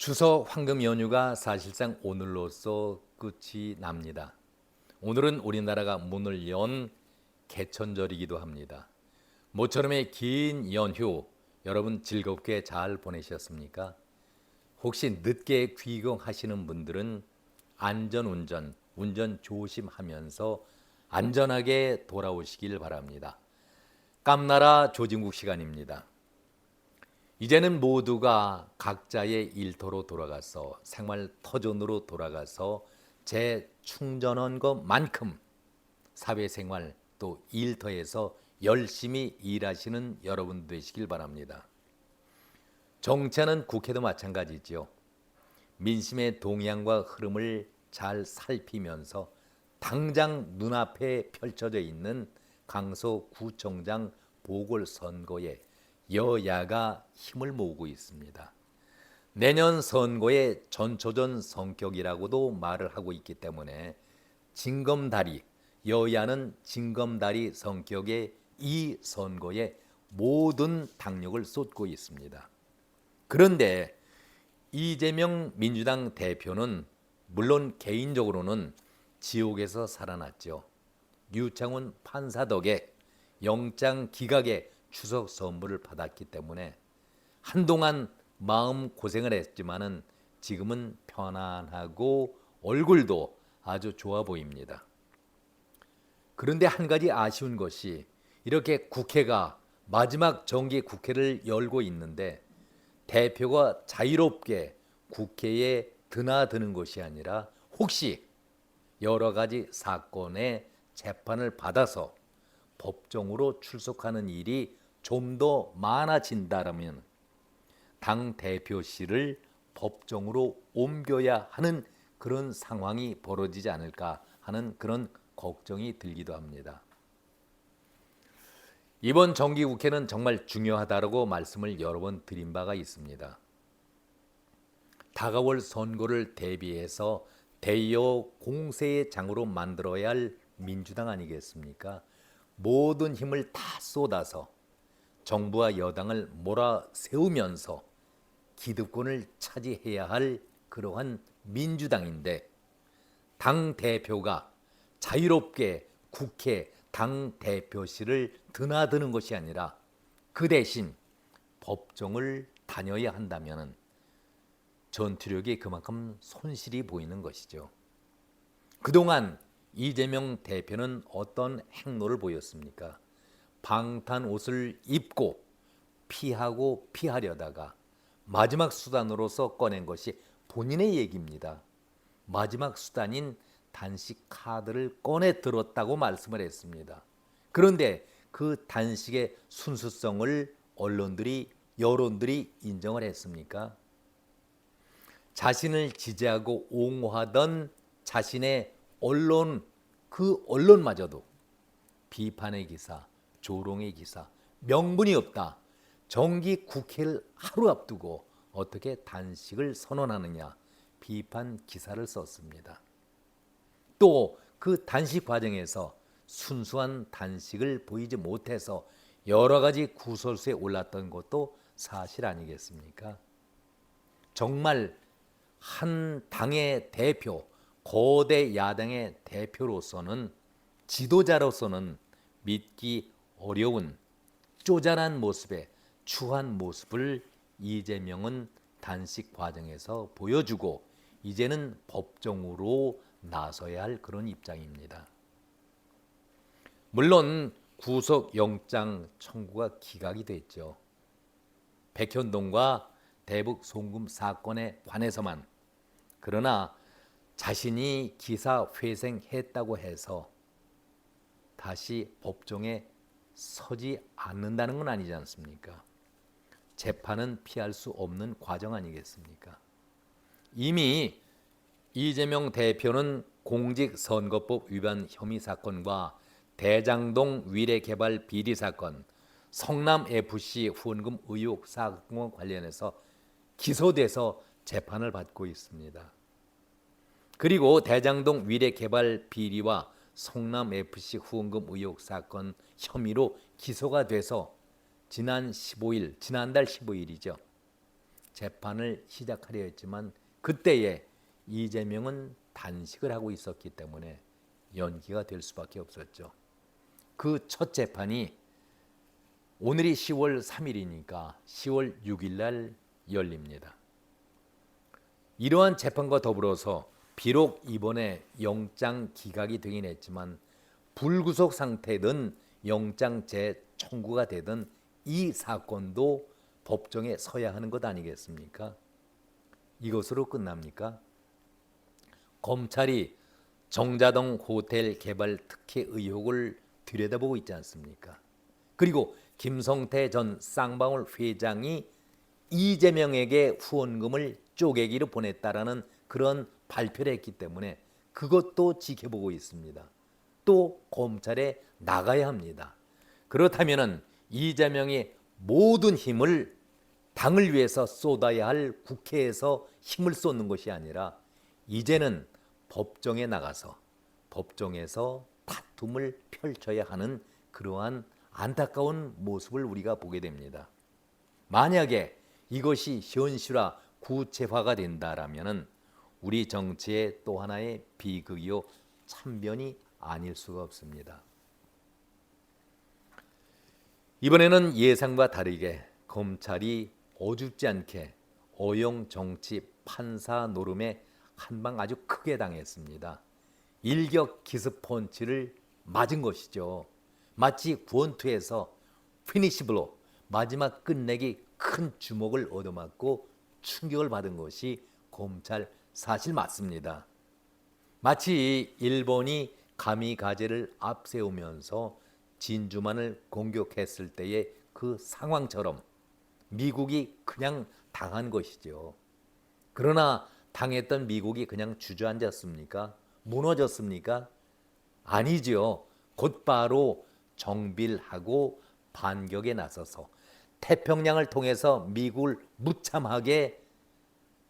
추석 황금 연휴가 사실상 오늘로써 끝이 납니다. 오늘은 우리나라가 문을 연 개천절이기도 합니다. 모처럼의 긴 연휴 여러분 즐겁게 잘 보내셨습니까? 혹시 늦게 귀경하시는 분들은 안전운전, 운전 조심하면서 안전하게 돌아오시길 바랍니다. 깜나라 조진국 시간입니다. 이제는 모두가 각자의 일터로 돌아가서 생활 터전으로 돌아가서 재충전한 것만큼 사회생활 또 일터에서 열심히 일하시는 여러분 되시길 바랍니다. 정치하는 국회도 마찬가지죠. 민심의 동향과 흐름을 잘 살피면서 당장 눈앞에 펼쳐져 있는 강서구청장 보궐선거에 여야가 힘을 모으고 있습니다. 내년 선거의 전초전 성격이라고도 말을 하고 있기 때문에 징검다리, 여야는 징검다리 성격의 이 선거에 모든 당력을 쏟고 있습니다. 그런데 이재명 민주당 대표는 물론 개인적으로는 지옥에서 살아났죠. 유창훈 판사 덕에 영장 기각의 추석 선물을 받았기 때문에 한동안 마음 고생을 했지만은 지금은 편안하고 얼굴도 아주 좋아 보입니다. 그런데 한 가지 아쉬운 것이 이렇게 국회가 마지막 정기 국회를 열고 있는데 대표가 자유롭게 국회에 드나드는 것이 아니라 혹시 여러 가지 사건의 재판을 받아서 법정으로 출석하는 일이 좀 더 많아진다면 당 대표실을 법정으로 옮겨야 하는 그런 상황이 벌어지지 않을까 하는 그런 걱정이 들기도 합니다. 이번 정기국회는 정말 중요하다고 말씀을 여러 번 드린 바가 있습니다. 다가올 선거를 대비해서 대여 공세의 장으로 만들어야 할 민주당 아니겠습니까? 모든 힘을 다 쏟아서 정부와 여당을 몰아세우면서 기득권을 차지해야 할 그러한 민주당인데 당 대표가 자유롭게 국회 당 대표실을 드나드는 것이 아니라 그 대신 법정을 다녀야 한다면 전투력이 그만큼 손실이 보이는 것이죠. 그동안 이재명 대표는 어떤 행로를 보였습니까? 방탄 옷을 입고 피하고 피하려다가 마지막 수단으로서 꺼낸 것이 본인의 얘기입니다. 마지막 수단인 단식 카드를 꺼내 들었다고 말씀을 했습니다. 그런데 그 단식의 순수성을 여론들이 인정을 했습니까? 자신을 지지하고 옹호하던 자신의 언론, 그 언론마저도 비판의 기사, 조롱의 기사, 명분이 없다. 정기 국회를 하루 앞두고 어떻게 단식을 선언하느냐 비판 기사를 썼습니다. 또 그 단식 과정에서 순수한 단식을 보이지 못해서 여러 가지 구설수에 올랐던 것도 사실 아니겠습니까? 정말 한 당의 대표, 거대 야당의 대표로서는 지도자로서는 믿기 어려운 쪼잔한 모습에 추한 모습을 이재명은 단식 과정에서 보여주고 이제는 법정으로 나서야 할 그런 입장입니다. 물론 구속영장 청구가 기각이 됐죠. 백현동과 대북 송금 사건에 관해서만. 그러나 자신이 기사 회생했다고 해서 다시 법정에 서지 않는다는 건 아니지 않습니까? 재판은 피할 수 없는 과정 아니겠습니까? 이미 이재명 대표는 공직선거법 위반 혐의 사건과 대장동 위례개발 비리 사건, 성남FC 후원금 의혹 사건과 관련해서 기소돼서 재판을 받고 있습니다. 그리고 대장동 위례개발 비리와 성남FC 후원금 의혹 사건 혐의로 기소가 돼서 지난달 15일이죠. 재판을 시작하려 했지만 그때에 이재명은 단식을 하고 있었기 때문에 연기가 될 수밖에 없었죠. 그 첫 재판이 오늘이 10월 3일이니까 10월 6일 날 열립니다. 이러한 재판과 더불어서 비록 이번에 영장 기각이 되긴 했지만 불구속 상태든 영장 재청구가 되든 이 사건도 법정에 서야 하는 것 아니겠습니까? 이것으로 끝납니까? 검찰이 정자동 호텔 개발 특혜 의혹을 들여다보고 있지 않습니까? 그리고 김성태 전 쌍방울 회장이 이재명에게 후원금을 쪼개기로 보냈다라는 그런 발표를 했기 때문에 그것도 지켜보고 있습니다. 또 검찰에 나가야 합니다. 그렇다면 이재명이 모든 힘을 당을 위해서 쏟아야 할 국회에서 힘을 쏟는 것이 아니라 이제는 법정에 나가서 법정에서 다툼을 펼쳐야 하는 그러한 안타까운 모습을 우리가 보게 됩니다. 만약에 이것이 현실화, 구체화가 된다라면 우리 정치의 또 하나의 비극이요 참변이 아닐 수가 없습니다. 이번에는 예상과 다르게 검찰이 어줍지 않게 어용 정치 판사 노름에 한 방 아주 크게 당했습니다. 일격 기습펀치를 맞은 것이죠. 마치 구원투에서 피니시블로 마지막 끝내기 큰 주먹을 얻어맞고 충격을 받은 것이 검찰 사실 맞습니다. 마치 일본이 가미가제를 앞세우면서 진주만을 공격했을 때의 그 상황처럼 미국이 그냥 당한 것이죠. 그러나 당했던 미국이 그냥 주저앉았습니까? 무너졌습니까? 아니죠. 곧바로 정빌하고 반격에 나서서 태평양을 통해서 미국을 무참하게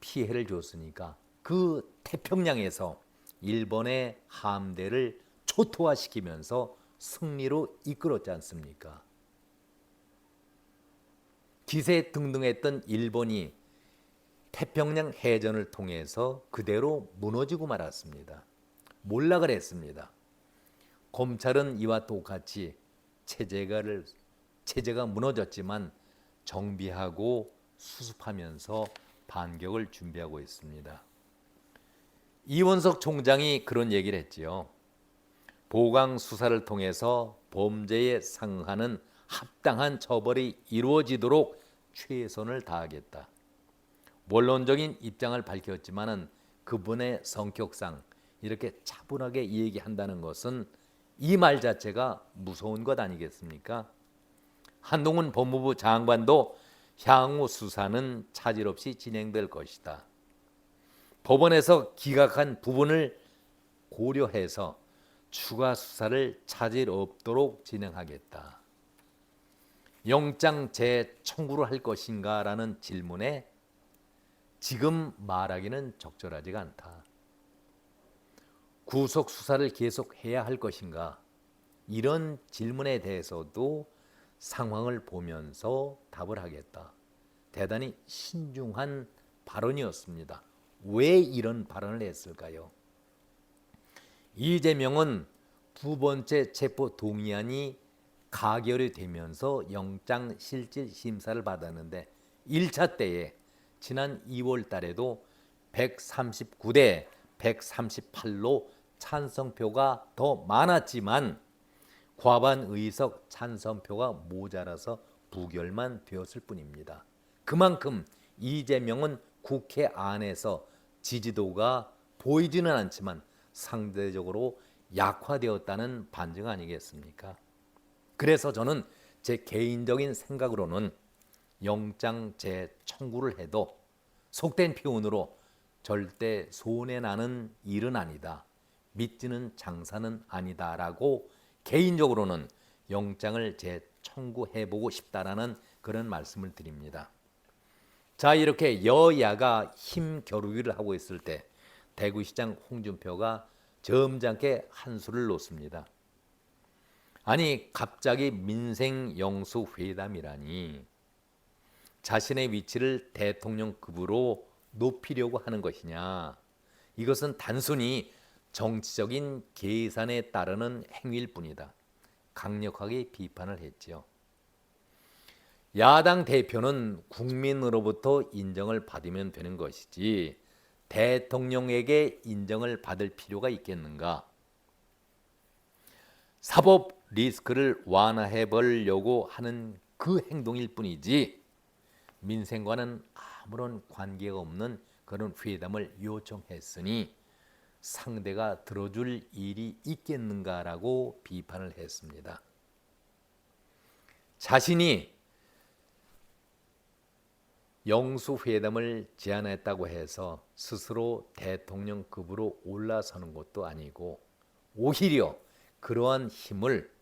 피해를 줬으니까 그 태평양에서 일본의 함대를 초토화시키면서 승리로 이끌었지 않습니까? 기세등등했던 일본이 태평양 해전을 통해서 그대로 무너지고 말았습니다. 몰락을 했습니다. 검찰은 이와 똑같이 체제가 무너졌지만 정비하고 수습하면서 반격을 준비하고 있습니다. 이원석 총장이 그런 얘기를 했지요. 보강 수사를 통해서 범죄에 상응하는 합당한 처벌이 이루어지도록 최선을 다하겠다. 원론적인 입장을 밝혔지만은 그분의 성격상 이렇게 차분하게 얘기한다는 것은 이 말 자체가 무서운 것 아니겠습니까? 한동훈 법무부 장관도 향후 수사는 차질 없이 진행될 것이다. 법원에서 기각한 부분을 고려해서 추가 수사를 차질 없도록 진행하겠다. 영장 재청구를 할 것인가라는 질문에 지금 말하기는 적절하지가 않다. 구속 수사를 계속해야 할 것인가? 이런 질문에 대해서도 상황을 보면서 답을 하겠다. 대단히 신중한 발언이었습니다. 왜 이런 발언을 했을까요? 이재명은 두 번째 체포 동의안이 가결이 되면서 영장 실질 심사를 받았는데 1차 때에 지난 2월 달에도 139대 138로 찬성표가 더 많았지만 과반 의석 찬성표가 모자라서 부결만 되었을 뿐입니다. 그만큼 이재명은 국회 안에서 지지도가 보이지는 않지만 상대적으로 약화되었다는 반증 아니겠습니까? 그래서 저는 제 개인적인 생각으로는 영장 재청구를 해도 속된 표현으로 절대 손해나는 일은 아니다. 믿지는 장사는 아니다라고 개인적으로는 영장을 재청구해보고 싶다라는 그런 말씀을 드립니다. 자, 이렇게 여야가 힘 겨루기를 하고 있을 때 대구시장 홍준표가 점잖게 한수를 놓습니다. 아니 갑자기 민생 영수 회담이라니 자신의 위치를 대통령급으로 높이려고 하는 것이냐? 이것은 단순히 정치적인 계산에 따르는 행위일 뿐이다. 강력하게 비판을 했지요. 야당 대표는 국민으로부터 인정을 받으면 되는 것이지 대통령에게 인정을 받을 필요가 있겠는가? 사법 리스크를 완화해 보려고 하는 그 행동일 뿐이지 민생과는 아무런 관계가 없는 그런 회담을 요청했으니 상대가 들어줄 일이 있겠는가라고 비판을 했습니다. 자신이 영수회담을 제안했다고 해서 스스로 대통령급으로 올라서는 것도 아니고 오히려 그러한 힘을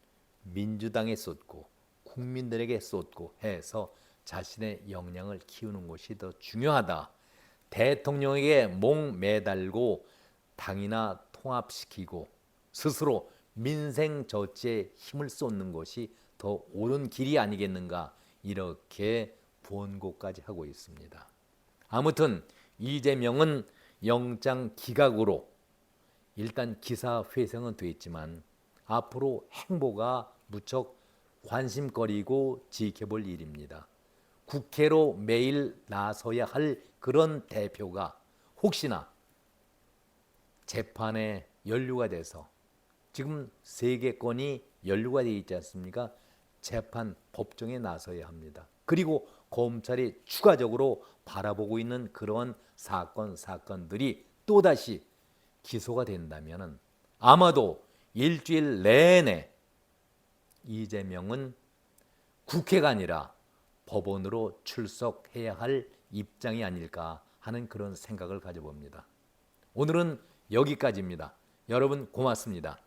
민주당에 쏟고 국민들에게 쏟고 해서 자신의 역량을 키우는 것이 더 중요하다. 대통령에게 목 매달고 당이나 통합시키고 스스로 민생 저치에 힘을 쏟는 것이 더 옳은 길이 아니겠는가 이렇게 본고까지 하고 있습니다. 아무튼 이재명은 영장 기각으로 일단 기사 회생은 됐지만 앞으로 행보가 무척 관심거리고 지켜볼 일입니다. 국회로 매일 나서야 할 그런 대표가 혹시나 재판에 연루가 돼서 지금 3개 건이 연루가 되어 있지 않습니까? 재판 법정에 나서야 합니다. 그리고 검찰이 추가적으로 바라보고 있는 그런 사건들이 또다시 기소가 된다면 아마도 일주일 내내 이재명은 국회가 아니라 법원으로 출석해야 할 입장이 아닐까 하는 그런 생각을 가져봅니다. 오늘은 여기까지입니다. 여러분 고맙습니다.